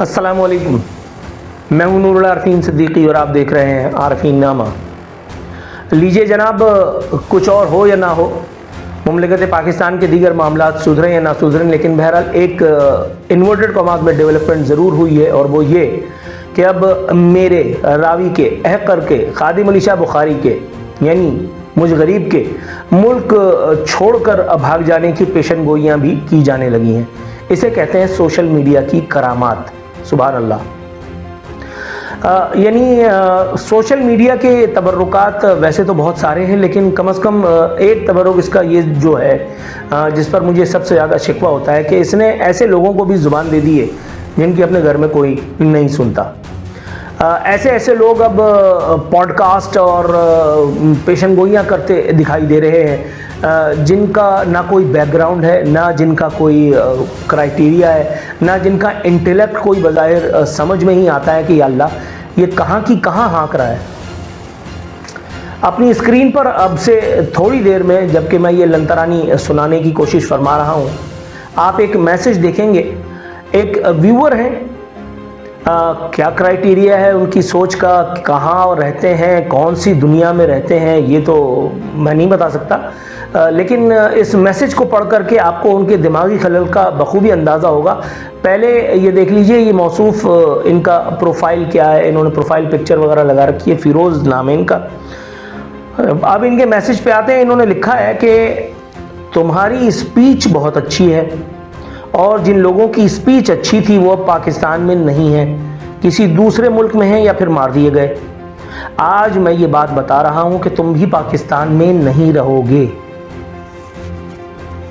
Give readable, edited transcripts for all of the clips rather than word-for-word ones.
अस्सलामुअलैकुम, मैं हूं नूरुल आरफीन सिद्दीकी और आप देख रहे हैं आरफीन नामा। लीजिए जनाब, कुछ और हो या ना हो, मुमलिकत पाकिस्तान के दीगर मामलात सुधरें या ना सुधरें, लेकिन बहरहाल एक इन्वर्टेड कॉमास में डेवलपमेंट ज़रूर हुई है, और वो ये कि अब मेरे रावी के अहकर के खादिम अली शाह बुखारी के यानी मुझ गरीब के मुल्क छोड़कर भाग जाने की पेशन गोइयाँ भी की जाने लगी हैं। इसे कहते हैं सोशल मीडिया की करामात। सुभान अल्लाह। यानी सोशल मीडिया के तबर्रुकात वैसे तो बहुत सारे हैं, लेकिन कम से कम एक तबर्रुक इसका ये जो है जिस पर मुझे सबसे ज़्यादा शिकवा होता है कि इसने ऐसे लोगों को भी ज़ुबान दे दी है जिनकी अपने घर में कोई नहीं सुनता। ऐसे ऐसे लोग अब पॉडकास्ट और पेशन गोइयाँ करते दिखाई दे रहे हैं जिनका ना कोई बैकग्राउंड है, ना जिनका कोई क्राइटेरिया है, ना जिनका इंटेलेक्ट कोई बज़ाहिर समझ में ही आता है कि या अल्लाह ये कहाँ की कहाँ हाँक रहा है। अपनी स्क्रीन पर अब से थोड़ी देर में, जबकि मैं ये लंतरानी सुनाने की कोशिश फरमा रहा हूँ, आप एक मैसेज देखेंगे। एक व्यूअर हैं, क्या क्राइटेरिया है उनकी सोच का, कहाँ रहते हैं, कौन सी दुनिया में रहते हैं, ये तो मैं नहीं बता सकता, लेकिन इस मैसेज को पढ़ करके आपको उनके दिमागी खलल का बखूबी अंदाज़ा होगा। पहले ये देख लीजिए, ये मौसूफ इनका प्रोफाइल क्या है, इन्होंने प्रोफाइल पिक्चर वगैरह लगा रखी है, फ़िरोज़ नाम है इनका। अब इनके मैसेज पे आते हैं। इन्होंने लिखा है कि तुम्हारी स्पीच बहुत अच्छी है, और जिन लोगों की स्पीच अच्छी थी वो अब पाकिस्तान में नहीं है, किसी दूसरे मुल्क में हैं या फिर मार दिए गए। आज मैं ये बात बता रहा हूं कि तुम भी पाकिस्तान में नहीं रहोगे।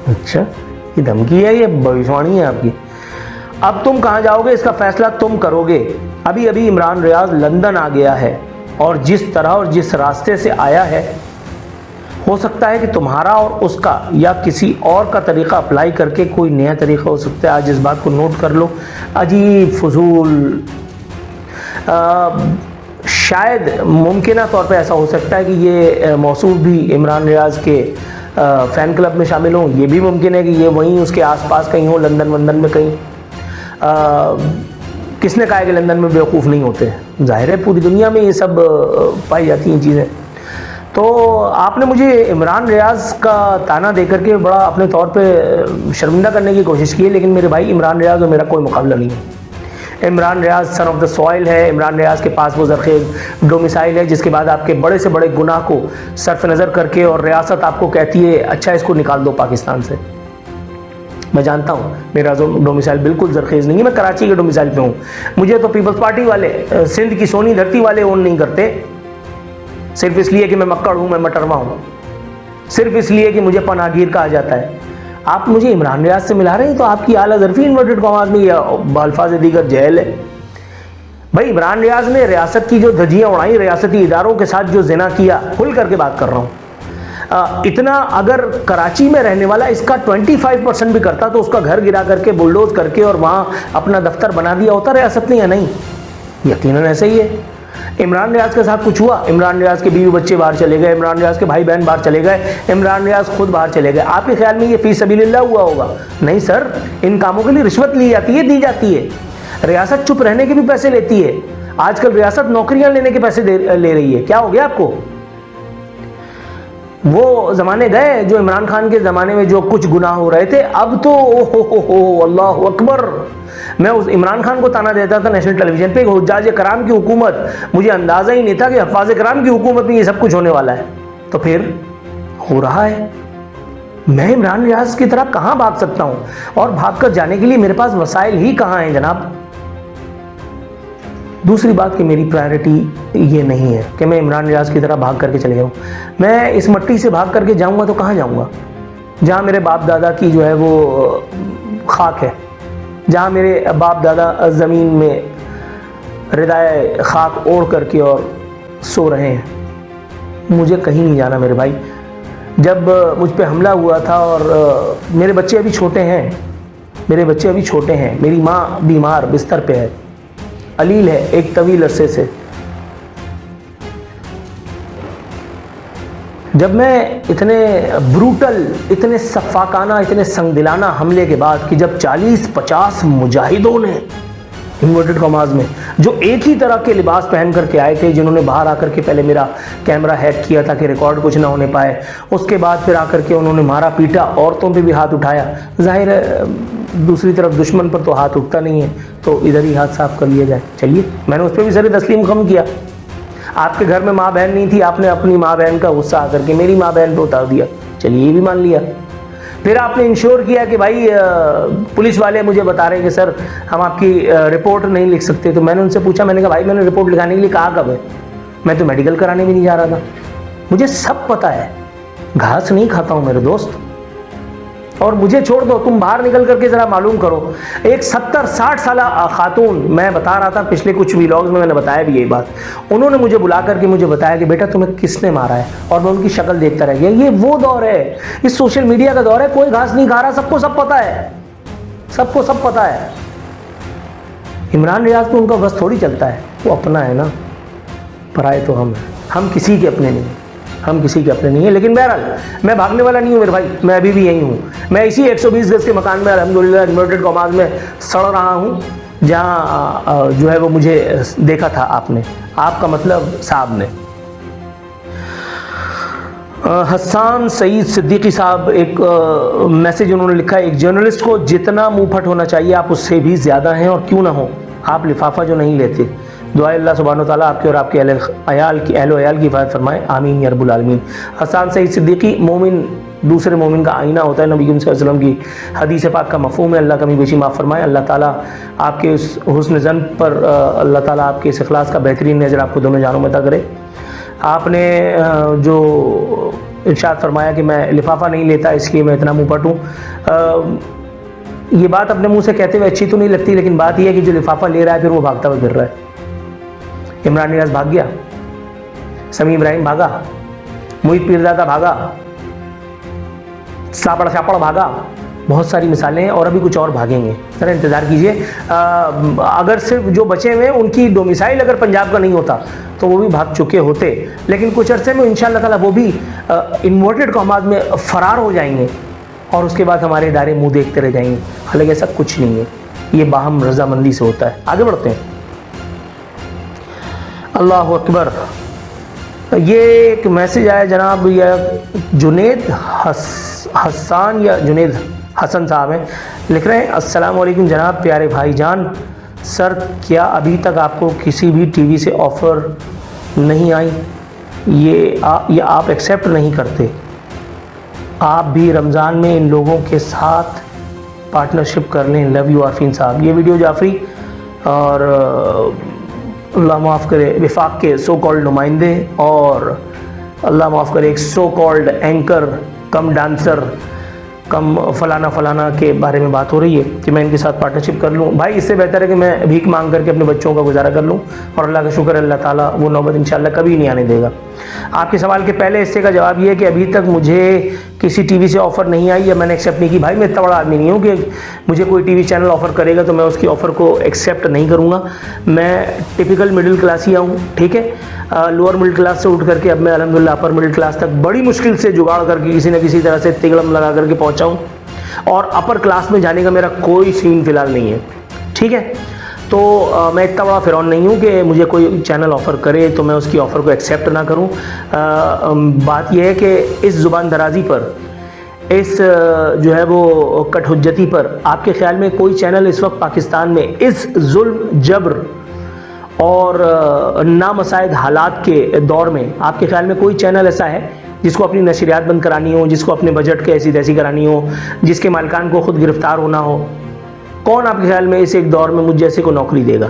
अच्छा, ये धमकी है, ये भविष्यवाणी है आपकी। अब तुम कहां जाओगे इसका फैसला तुम करोगे। अभी अभी इमरान रियाज लंदन आ गया है, और जिस तरह और जिस रास्ते से आया है, हो सकता है कि तुम्हारा और उसका या किसी और का तरीक़ा अप्लाई करके कोई नया तरीक़ा हो सकता है। आज इस बात को नोट कर लो। अजीब फजूल, शायद मुमकिन तौर पे ऐसा हो सकता है कि ये मौसूफ भी इमरान रियाज के फ़ैन क्लब में शामिल हों। ये भी मुमकिन है कि ये वहीं उसके आसपास कहीं हो, लंदन वंदन में कहीं। किसने कहा है कि लंदन में बेवकूफ़ नहीं होते? जाहिर है पूरी दुनिया में ये सब पाई जाती हैं चीज़ें। तो आपने मुझे इमरान रियाज का ताना देकर के बड़ा अपने तौर पे शर्मिंदा करने की कोशिश की है, लेकिन मेरे भाई इमरान रियाज और मेरा कोई मुकाबला नहीं है। Imran Riaz son of the soil है। इमरान रियाज के पास वो ज़रख़ेज़ डोमिसाइल है जिसके बाद आपके बड़े से बड़े गुनाह को सरफ नज़र करके और रियासत आपको कहती है अच्छा इसको निकाल दो पाकिस्तान से। मैं जानता हूँ मेरा डोमिसाइल बिल्कुल ज़रख़ेज़ नहीं है, मैं कराची के डोमिसाइल पे हूँ। मुझे तो पीपल्स पार्टी वाले, सिंध की सोनी धरती वाले ओन नहीं करते, सिर्फ इसलिए कि मैं मक्कड़ हूँ, मैं मटरमा हूँ, सिर्फ इसलिए कि मुझे पनागीर कहा जाता है। आप मुझे इमरान रियाज से मिला रहे हैं तो आपकी आला ज़रफ़ी इन्वर्टेड कॉमास में या बाल्फाज दीगर जहल है। भाई इमरान रियाज ने रियासत की जो धज्जियाँ उड़ाई, रियासती इदारों के साथ जो ज़िना किया, खुल करके बात कर रहा हूँ। इतना अगर कराची में रहने वाला इसका 25% भी करता तो उसका घर गिरा करके बुलडोज करके और वहाँ अपना दफ्तर बना दिया होता रियासत ने, या नहीं? यकीनन ऐसे ही है। इमरान रियाज के साथ कुछ हुआ, इमरान रियाज के बीवी बच्चे बाहर चले गए, इमरान रियाज के भाई बहन बाहर चले गए, इमरान रियाज खुद बाहर चले गए। आपके ख्याल में ये फी सबीलिल्लाह हुआ होगा? नहीं सर, इन कामों के लिए रिश्वत ली जाती है, दी जाती है। रियासत चुप रहने के भी पैसे लेती है। आजकल रियासत नौकरियां लेने के पैसे ले रही है। क्या हो गया आपको? वो ज़माने गए जो इमरान खान के ज़माने में जो कुछ गुनाह हो रहे थे। अब तो ओहो अल्लाह अकबर। मैं उस इमरान खान को ताना देता था नेशनल टेलीविज़न पे, हुज्जाज कराम की हुकूमत, मुझे अंदाज़ा ही नहीं था कि हफ़ाज़ कराम की हुकूमत में ये सब कुछ होने वाला है। तो फिर हो रहा है। मैं इमरान रियाज की तरह कहाँ भाग सकता हूँ, और भाग कर जाने के लिए मेरे पास वसाइल ही कहाँ हैं जनाब। दूसरी बात कि मेरी प्रायोरिटी ये नहीं है कि मैं इमरान रियाज की तरह भाग करके चले जाऊँ। मैं इस मट्टी से भाग करके जाऊँगा तो कहाँ जाऊँगा? जहाँ मेरे बाप दादा की जो है वो खाक है, जहाँ मेरे बाप दादा ज़मीन में रिदाए खाक ओढ़ करके और सो रहे हैं। मुझे कहीं नहीं जाना मेरे भाई। जब मुझ पे हमला हुआ था, और मेरे बच्चे अभी छोटे हैं, मेरी माँ बीमार बिस्तर पे है, अलील है एक तवील अरसे से। जब मैं इतने ब्रूटल, इतने सफाकाना, इतने संगदिलाना हमले के बाद कि जब 40-50 मुजाहिदों ने इन्वर्टेड कॉमास में, जो एक ही तरह के लिबास पहन करके आए थे, जिन्होंने बाहर आकर के पहले मेरा कैमरा हैक किया ताकि रिकॉर्ड कुछ ना होने पाए, उसके बाद फिर आकर के उन्होंने मारा पीटा, औरतों पे भी हाथ उठाया। जाहिर है दूसरी तरफ दुश्मन पर तो हाथ उठता नहीं है, तो इधर ही हाथ साफ कर लिया जाए। चलिए, मैंने उस पर भी सर तस्लीम कम किया। आपके घर में माँ बहन नहीं थी, आपने अपनी माँ बहन का गुस्सा आकर के मेरी माँ बहन पे उतार दिया, चलिए ये भी मान लिया। फिर आपने इंश्योर किया कि भाई पुलिस वाले मुझे बता रहे हैं कि सर हम आपकी रिपोर्ट नहीं लिख सकते। तो मैंने उनसे पूछा, मैंने कहा भाई मैंने रिपोर्ट लिखाने के लिए कहा कब है, मैं तो मेडिकल कराने भी नहीं जा रहा था। मुझे सब पता है, घास नहीं खाता हूं मेरे दोस्त। और मुझे छोड़ दो, तुम बाहर निकल करके जरा मालूम करो। एक 70-60 साल खातून, मैं बता रहा था पिछले कुछ व्लॉग्स में, मैंने बताया भी यही बात, उन्होंने मुझे बुला करके मुझे बताया कि बेटा तुम्हें किसने मारा है, और मैं उनकी शक्ल देखता रह गया। ये वो दौर है, इस सोशल मीडिया का दौर है, कोई घास नहीं खा रहा, सबको सब पता है, सबको सब पता है। इमरान रियाज पे उनका बस थोड़ी चलता है, वो अपना है ना, पराए तो हम किसी के अपने नहीं, हम किसी के अपने नहीं है। लेकिन बहरहाल मैं भागने वाला नहीं हूँ मेरे भाई, मैं अभी भी यही हूँ। मैं इसी 120 गज के मकान में अल्हम्दुलिल्लाह इन्वर्टेड कॉमास में सड़ रहा हूँ, जहाँ जो है वो मुझे देखा था आपने, आपका मतलब साहब ने। हसन सईद सिद्दीकी साहब, एक मैसेज उन्होंने लिखा है, एक जर्नलिस्ट को जितना मुँह फट होना चाहिए आप उससे भी ज़्यादा हैं, और क्यों ना हो, आप लिफाफा जो नहीं लेते। दुआ अल्लाह सुब्हानो तआला आपके और आपके अहलो अयाल की हिफाज़त फरमाए, आमीन या रब्बुल आलमीन। हसन सईद सिद्दीकी, मोमिन दूसरे मोमिन का आईना होता है, नबी सल्लल्लाहु अलैहि वसल्लम की हदीस पाक का मफ़हूम है। अल्लाह कमी बेशी माफ़ फरमाए। अल्लाह ताला आपके उस हुस्न ज़न पर अल्लाह ताला आपके इस इखलास का बेहतरीन नज़र आपको दोनों जानों में अता करे। आपने जो इरशाद फरमाया कि मैं लिफाफा नहीं लेता इसलिए मैं इतना मुँह फट हूँ, ये बात अपने मुँह से कहते हुए अच्छी तो नहीं लगती, लेकिन बात यह है कि जो लिफाफा ले रहा है फिर वो भागता हुआ फिर रहा है। इमरान रियाज भाग गया, समी इब्राहिम भागा, मोहित पीरजादा भागा, सापड़ शापड़ भागा, बहुत सारी मिसालें हैं और अभी कुछ और भागेंगे। जरा इंतज़ार कीजिए। अगर सिर्फ जो बचे हुए हैं उनकी डोमिसाइल अगर पंजाब का नहीं होता तो वो भी भाग चुके होते, लेकिन कुछ अरसे में इंशाअल्लाह ताला वो भी इन्वर्टेड कॉमास में फरार हो जाएंगे और उसके बाद हमारे इदारे मुंह देखते रह जाएंगे। हालांकि ऐसा कुछ नहीं है, ये बाहम रजामंदी से होता है। आगे बढ़ते हैं। अल्लाह अकबर। ये एक मैसेज आया जनाब, यह जुनेद हसन या जुनेद हसन साहब हैं, लिख रहे हैं, अस्सलाम वालेकुम जनाब प्यारे भाईजान, सर क्या अभी तक आपको किसी भी टीवी से ऑफ़र नहीं आई? ये आप एक्सेप्ट नहीं करते? आप भी रमज़ान में इन लोगों के साथ पार्टनरशिप कर लें। लव यू आरफीन साहब। ये वीडियो जाफरी और अल्लाह माफ़ करे विफाक के सो कॉल्ड नुमाइंदे और अल्लाह माफ़ करे एक सो कॉल्ड एंकर कम डांसर कम फलाना फलाना के बारे में बात हो रही है कि मैं इनके साथ पार्टनरशिप कर लूँ। भाई इससे बेहतर है कि मैं भीख मांग करके अपने बच्चों का गुजारा कर लूँ, और अल्लाह का शुक्र है अल्लाह ताला वो नौबत इंशाअल्लाह कभी नहीं आने देगा। आपके सवाल के पहले हिस्से का जवाब ये है कि अभी तक मुझे किसी टीवी से ऑफ़र नहीं आई या मैंने एक्सेप्ट नहीं की। भाई मैं इतना बड़ा आदमी नहीं हूँ कि मुझे कोई टीवी चैनल ऑफ़र करेगा तो मैं उसकी ऑफ़र को एक्सेप्ट नहीं करूँगा। मैं टिपिकल मिडिल क्लास ही हूँ, ठीक है। लोअर मिडिल क्लास से उठ करके अब मैं अल्हम्दुलिल्लाह अपर मिडिल क्लास तक बड़ी मुश्किल से जुगाड़ करके किसी न किसी तरह से तिगड़म लगा करके पहुँचा हूँ, और अपर क्लास में जाने का मेरा कोई सीन फ़िलहाल नहीं है, ठीक है। तो मैं इतना बड़ा फ़िरौन नहीं हूँ कि मुझे कोई चैनल ऑफ़र करे तो मैं उसकी ऑफ़र को एक्सेप्ट ना करूँ। बात यह है कि इस ज़ुबान दराज़ी पर, इस जो है वो कटहुज्जती पर, आपके ख़्याल में कोई चैनल इस वक्त पाकिस्तान में इस जुल्म जबर और नामसाइद हालात के दौर में आपके ख़्याल में कोई चैनल ऐसा है जिसको अपनी नशरियात बंद करानी हो, जिसको अपने बजट के ऐसी तैसी करानी हो, जिसके मालिकान को ख़ुद गिरफ़्तार होना हो? कौन आपके ख्याल में इस एक दौर में मुझ जैसे को नौकरी देगा?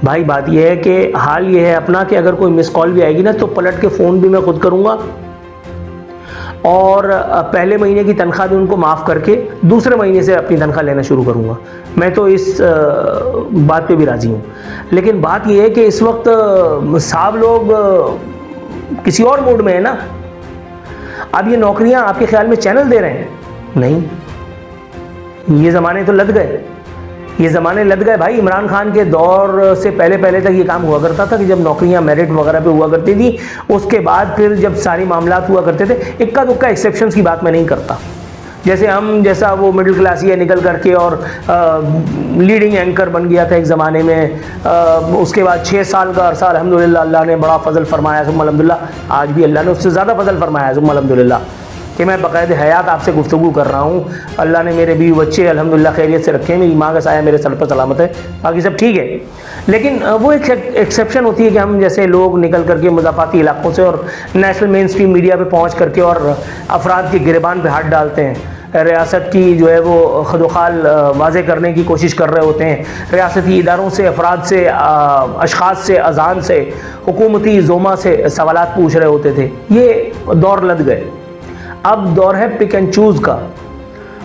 भाई बात यह है कि हाल ये है अपना कि अगर कोई मिस कॉल भी आएगी ना तो पलट के फ़ोन भी मैं खुद करूँगा, और पहले महीने की तनख्वाह भी उनको माफ़ करके दूसरे महीने से अपनी तनख्वाह लेना शुरू करूँगा। मैं तो इस बात पे भी राज़ी हूँ। लेकिन बात यह है कि इस वक्त साहब लोग किसी और मूड में है ना। अब ये नौकरियाँ आपके ख्याल में चैनल दे रहे हैं? नहीं, ये ज़माने तो लद गए, ये ज़माने लद गए भाई। इमरान खान के दौर से पहले पहले तक ये काम हुआ करता था कि जब नौकरियां मेरिट वगैरह पे हुआ करती थी, उसके बाद फिर जब सारी मामलात हुआ करते थे, इक्का दुक्का एक्सेप्शंस की बात मैं नहीं करता, जैसे हम जैसा वो मिडिल क्लास ये निकल करके और लीडिंग एंकर बन गया था एक ज़माने में, उसके बाद 6 साल का अरसा अल्हम्दुलिल्लाह अल्लाह ने बड़ा फ़ज़ल फरमाया सुम्मा अल्हम्दुलिल्लाह। आज भी अल्लाह ने उससे ज़्यादा फ़ज़ल फरमाया सुम्मा अल्हम्दुलिल्लाह कि मैं बाकायदे हयात आपसे गुफ्तगू कर रहा हूँ। अल्लाह ने मेरे बीवी बच्चे अल्हम्दुलिल्लाह खैरियत से रखे हैं, मेरी माँ का साया मेरे सर पर सलामत है, बाकी सब ठीक है। लेकिन वो एक एक्सेप्शन होती है कि हम जैसे लोग निकल करके मुज़ाफ़ाती इलाकों से और नेशनल मेन स्ट्रीम मीडिया पे पहुँच करके और अफराद के गिरबान पे हाथ डालते हैं, रियासत की जो है वो खुदोखाल वाज़े करने की कोशिश कर रहे होते हैं, रियासती इदारों से, अफराद से, अशख़ास से, अज़ान से, हुकूमती ज़ोमा से सवालात पूछ रहे होते थे। ये दौर लद गए। अब दौर है पिक एंड चूज़ का,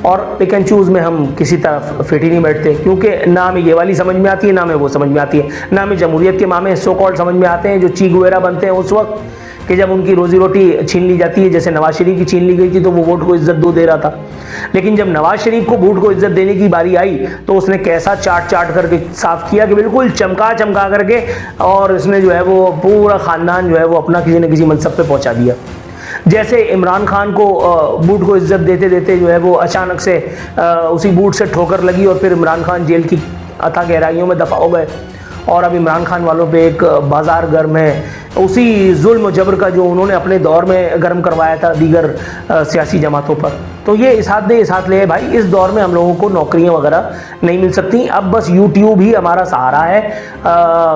और पिक एंड चूज़ में हम किसी तरफ फिट ही नहीं बैठते, क्योंकि ना हमें ये वाली समझ में आती है, ना हमें वो समझ में आती है, ना हमें जमहूरियत के मामे सो कॉल्ड समझ में आते हैं जो ची गुवेरा बनते हैं उस वक्त कि जब उनकी रोज़ी रोटी छीन ली जाती है। जैसे नवाज शरीफ की छीन ली गई थी तो वो वोट को इज्जत दे रहा था, लेकिन जब नवाज शरीफ को वोट को इज्जत देने की बारी आई तो उसने कैसा चाट करके साफ किया कि बिल्कुल चमका करके, और इसने जो है वो पूरा ख़ानदान जो है वो अपना किसी न किसी मनसब पे पहुँचा दिया। जैसे इमरान खान को बूट को इज्जत देते देते जो है वो अचानक से उसी बूट से ठोकर लगी और फिर इमरान खान जेल की अथाह गहराइयों में दफ़ा हो गए, और अब इमरान खान वालों पे एक बाज़ार गर्म है उसी जुल्म जबर का जो उन्होंने अपने दौर में गर्म करवाया था दीगर सियासी जमातों पर। तो ये इस हाथ ले भाई, इस दौर में हम लोगों को नौकरियां वगैरह नहीं मिल सकती। अब बस यूट्यूब ही हमारा सहारा है,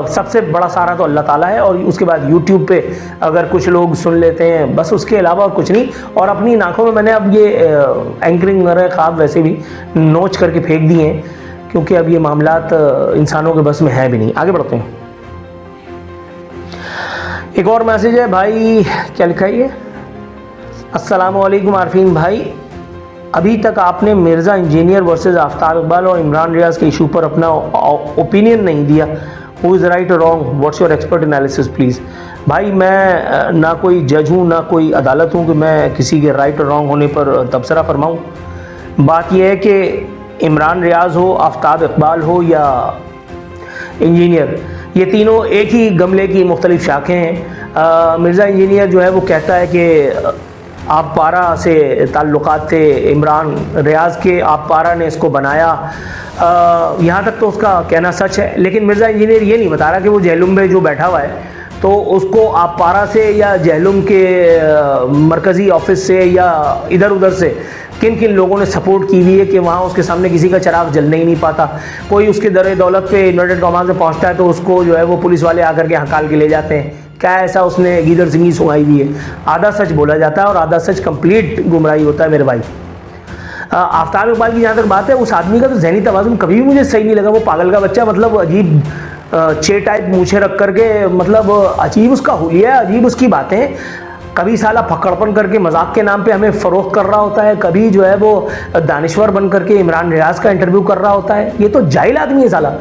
सबसे बड़ा सहारा तो अल्लाह ताला है, और उसके बाद यूट्यूब पे अगर कुछ लोग सुन लेते हैं बस, उसके अलावा और कुछ नहीं। और अपनी नाकों में मैंने अब ये एंकरिंग वगैरह ख्वाब वैसे भी नोच करके फेंक दिए हैं, क्योंकि अब ये मामलात इंसानों के बस में है भी नहीं। आगे बढ़ते हैं। एक और मैसेज है भाई, क्या लिखा है ये? अस्सलाम वालेकुम आरफीन भाई, अभी तक आपने मिर्ज़ा इंजीनियर वर्सेस आफ्ताब इकबाल और इमरान रियाज के इशू पर अपना ओपिनियन नहीं दिया। हु इज़ राइट और wrong, what's your expert analysis please. भाई मैं ना कोई जज हूँ ना कोई अदालत हूँ कि मैं किसी के राइट और रॉन्ग होने पर तबसरा फरमाऊँ। बात यह है कि इमरान रियाज हो, आफ्ताब इकबाल हो या इंजीनियर, ये तीनों एक ही गमले की मुख्तलिफ शाखें हैं। मिर्ज़ा इंजीनियर जो है वो कहता है कि आप पारा से ताल्लुकात थे इमरान रियाज के, आप पारा ने इसको बनाया, यहाँ तक तो उसका कहना सच है। लेकिन मिर्ज़ा इंजीनियर ये नहीं बता रहा कि वो जहलुम में जो बैठा हुआ है तो उसको आप पारा से या जहलुम के मरकज़ी ऑफिस से या इधर उधर से किन किन लोगों ने सपोर्ट की हुई है कि वहाँ उसके सामने किसी का चिराग जलने ही नहीं पाता। कोई उसके दर दौलत पे इन्वर्टेड कॉमास में पहुँचता है तो उसको जो है वो पुलिस वाले आकर के हकाल के ले जाते हैं। क्या ऐसा उसने गीदड़ सिंगी सुनाई हुई है? आधा सच बोला जाता है और आधा सच कंप्लीट गुमराही होता है मेरे भाई। आफ्ताब इकबाल की जहाँ तक बात है, उस आदमी का तो जहनी तवाज़ुन कभी भी मुझे सही नहीं लगा। वो पागल का बच्चा, मतलब अजीब 6 टाइप मूछे रख करके, मतलब अजीब उसका हुलिया, अजीब उसकी बातें। कभी साला फकड़पन करके मजाक के नाम पे हमें फ़रोख्त कर रहा होता है, कभी जो है वो दानिश्वर बन करके इमरान रियाज का इंटरव्यू कर रहा होता है। ये तो जाहिल आदमी है साला,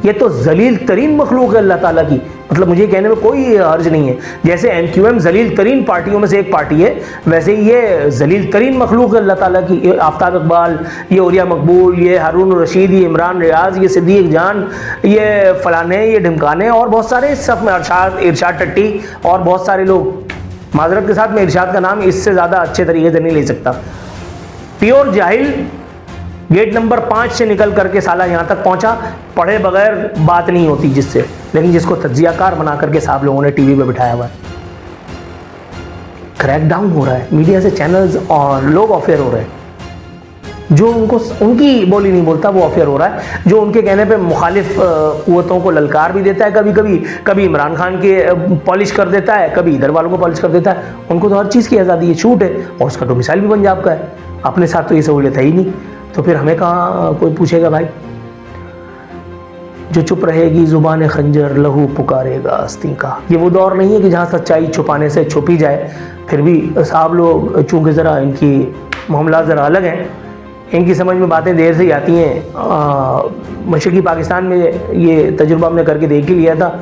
ये तो जलील तरीन मखलूक है अल्लाह ताला की। मतलब मुझे कहने में कोई हर्ज नहीं है। जैसे MQM जलील तरीन पार्टियों में से एक पार्टी है, वैसे ही ये जलील तरीन मखलूक है अल्लाह ताला की। ये आफ्ताब इकबाल, ये औरिया मकबूल, ये हारून रशीद, ये इमरान रियाज, ये सिद्दीक जान, ये फलाने, ये ढिमकाने और बहुत सारे, सब में इरशाद टट्टी और बहुत सारे लोग। माजरत के साथ मैं इरशाद का नाम इससे ज़्यादा अच्छे तरीके से नहीं ले सकता। प्योर जाहिल, गेट नंबर 5 से निकल करके साला यहाँ तक पहुँचा, पढ़े बगैर बात नहीं होती जिससे, लेकिन जिसको तज्जियाकार बना करके साहब लोगों ने टीवी पे बिठाया हुआ है। क्रैकडाउन हो रहा है, मीडिया से चैनल्स और लोग ऑफेयर हो रहे हैं। जो उनको उनकी बोली नहीं बोलता वो ऑफेयर हो रहा है। जो उनके कहने पे मुखालिफ कुव्वतों को ललकार भी देता है, कभी इमरान खान के पॉलिश कर देता है, कभी इधर वालों को पॉलिश कर देता है। उनको तो हर चीज़ की आज़ादी है, छूट है, और उसका डोमिसाइल भी पंजाब का है। अपने साथ तो ये सहूलियत है ही नहीं, तो फिर हमें कहाँ कोई पूछेगा भाई। जो चुप रहेगी ज़ुबान खंजर, लहू पुकारेगा आस्तीन का। ये वो दौर नहीं है कि जहाँ सच्चाई छुपाने से छुपी जाए। फिर भी साहब लोग चूँकि ज़रा इनकी मामला ज़रा अलग हैं, इनकी समझ में बातें देर से ही आती हैं। मशरक़ी पाकिस्तान में ये तजुर्बा हमने करके देख ही लिया था।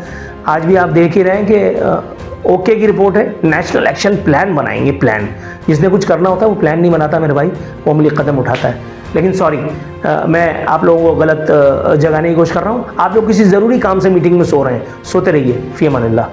आज भी आप देख ही रहे हैं कि ओके की रिपोर्ट है, नेशनल एक्शन प्लान बनाएंगे। प्लान जिसने कुछ करना होता है वो प्लान नहीं बनाता मेरे भाई, वो अमली कदम उठाता है। लेकिन सॉरी, मैं आप लोगों को गलत जगाने की कोशिश कर रहा हूँ। आप लोग किसी ज़रूरी काम से मीटिंग में सो रहे हैं, सोते रहिए। फ़ी अमान अल्लाह।